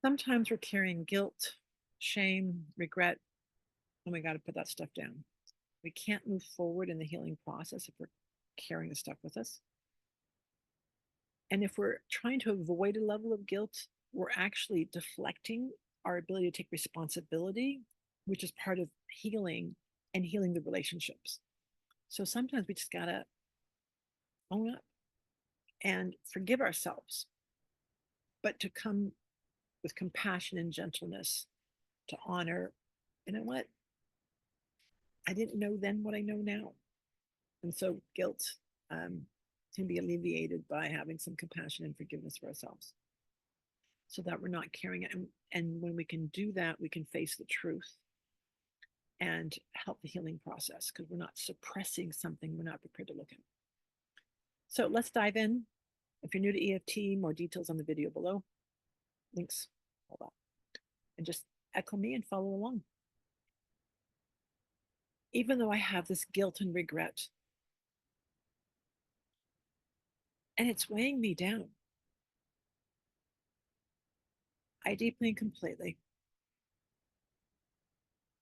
Sometimes we're carrying guilt, shame, regret, and we got to put that stuff down. We can't move forward in the healing process if we're carrying the stuff with us. And if we're trying to avoid a level of guilt, we're actually deflecting our ability to take responsibility, which is part of healing and healing the relationships. So sometimes we just got to own up and forgive ourselves, but to come with compassion and gentleness, to honor, you know what? I didn't know then what I know now. And so guilt can be alleviated by having some compassion and forgiveness for ourselves so that we're not carrying it. And when we can do that, we can face the truth and help the healing process because we're not suppressing something we're not prepared to look at. So let's dive in. If you're new to EFT, more details on the video below. Links, all that. And just echo me and follow along. Even though I have this guilt and regret, and it's weighing me down, I deeply and completely,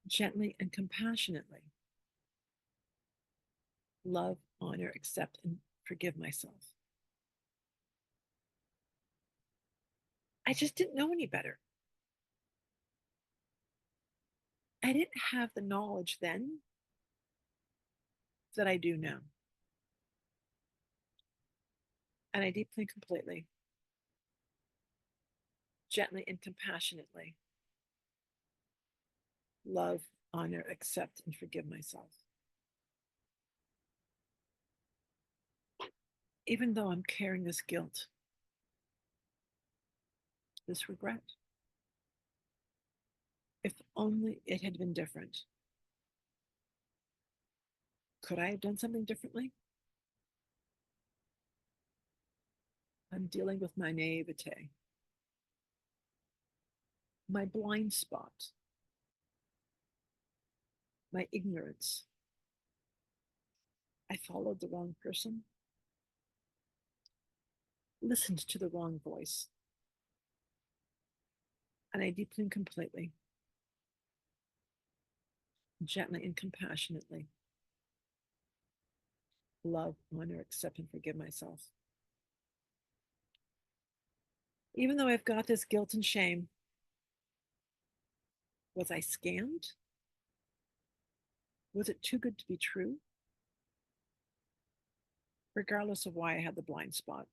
gently and compassionately love, honor, accept, and forgive myself. I just didn't know any better. I didn't have the knowledge then that I do now. And I deeply and completely, gently and compassionately love, honor, accept, and forgive myself. Even though I'm carrying this guilt, this regret. If only it had been different. Could I have done something differently? I'm dealing with my naivete, my blind spot, my ignorance. I followed the wrong person, listened to the wrong voice, and I deeply and completely, gently and compassionately love, honor, accept, and forgive myself. Even though I've got this guilt and shame, was I scammed? Was it too good to be true? Regardless of why I had the blind spot,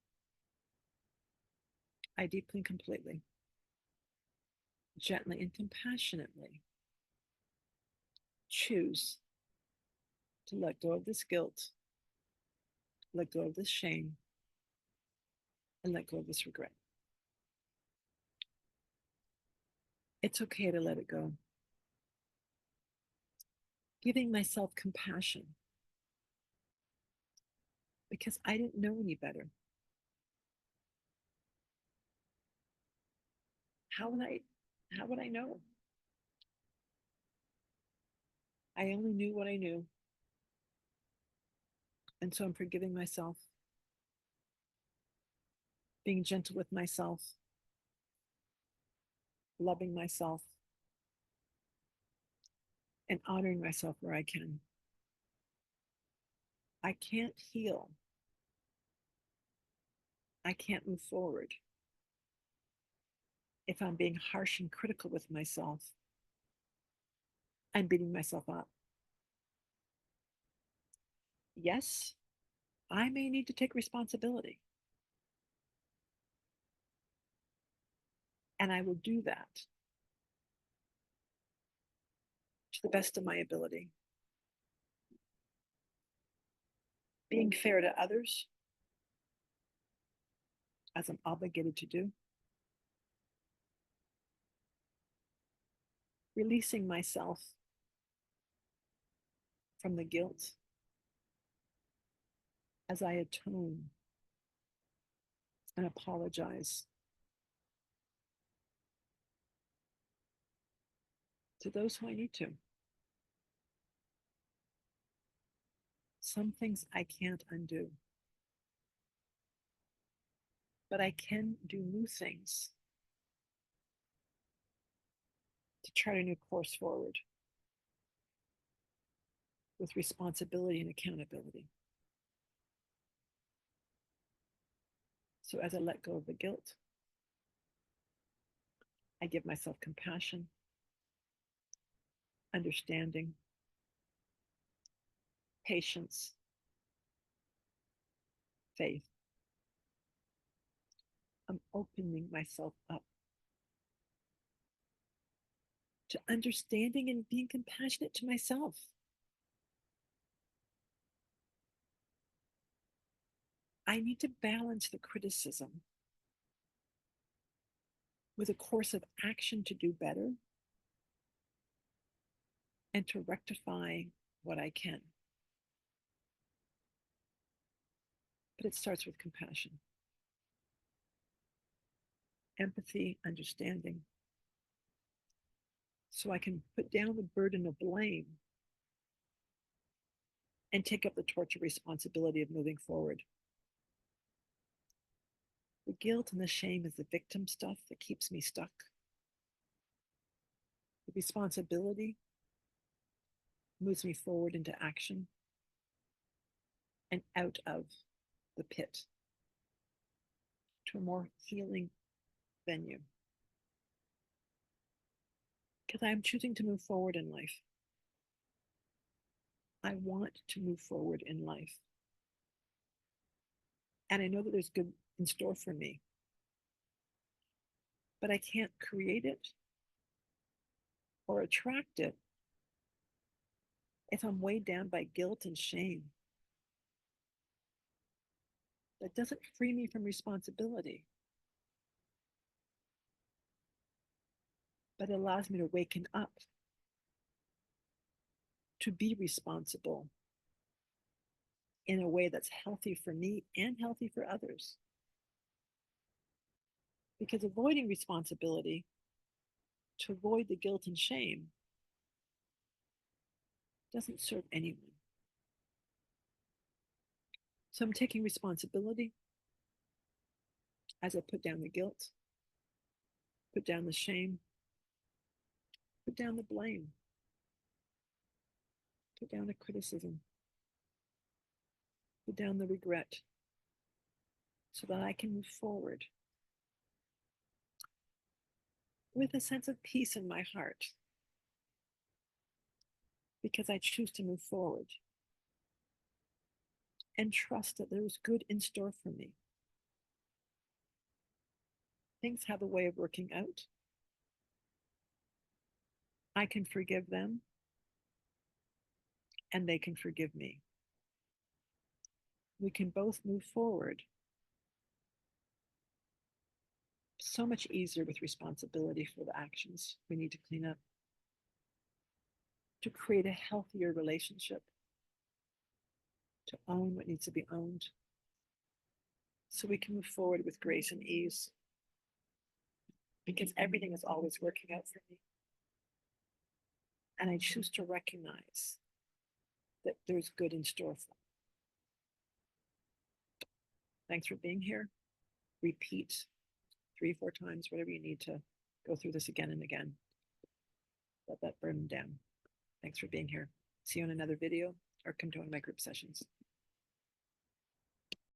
I deeply and completely, gently and compassionately choose to let go of this guilt, let go of this shame, and let go of this regret. It's okay to let it go. Giving myself compassion because I didn't know any better. How would I know? I only knew what I knew. And so I'm forgiving myself, being gentle with myself, loving myself, and honoring myself where I can. I can't heal. I can't move forward if I'm being harsh and critical with myself. I'm beating myself up. Yes, I may need to take responsibility. And I will do that to the best of my ability. Being fair to others, as I'm obligated to do. Releasing myself from the guilt as I atone and apologize to those who I need to. Some things I can't undo, but I can do new things to chart a new course forward with responsibility and accountability. So as I let go of the guilt, I give myself compassion, understanding, patience, faith. I'm opening myself up to understanding and being compassionate to myself. I need to balance the criticism with a course of action to do better and to rectify what I can. But it starts with compassion, empathy, understanding, so I can put down the burden of blame and take up the torch of responsibility of moving forward. The guilt and the shame is the victim stuff that keeps me stuck. The responsibility moves me forward into action and out of the pit to a more healing venue. Because I'm choosing to move forward in life. I want to move forward in life. And I know that there's good in store for me. But I can't create it or attract it if I'm weighed down by guilt and shame. That doesn't free me from responsibility, but it allows me to waken up to be responsible in a way that's healthy for me and healthy for others. Because avoiding responsibility to avoid the guilt and shame doesn't serve anyone. So I'm taking responsibility as I put down the guilt, put down the shame, put down the blame, put down the criticism, put down the regret, so that I can move forward with a sense of peace in my heart, because I choose to move forward and trust that there is good in store for me. Things have a way of working out. I can forgive them, and they can forgive me. We can both move forward so much easier with responsibility for the actions we need to clean up, to create a healthier relationship, to own what needs to be owned, so we can move forward with grace and ease, because everything is always working out for me. And I choose to recognize that there's good in store for me. Thanks for being here. Repeat 3, 4 times, whatever you need to go through this again and again. Let that burden down. Thanks for being here. See you in another video or come to one of my group sessions.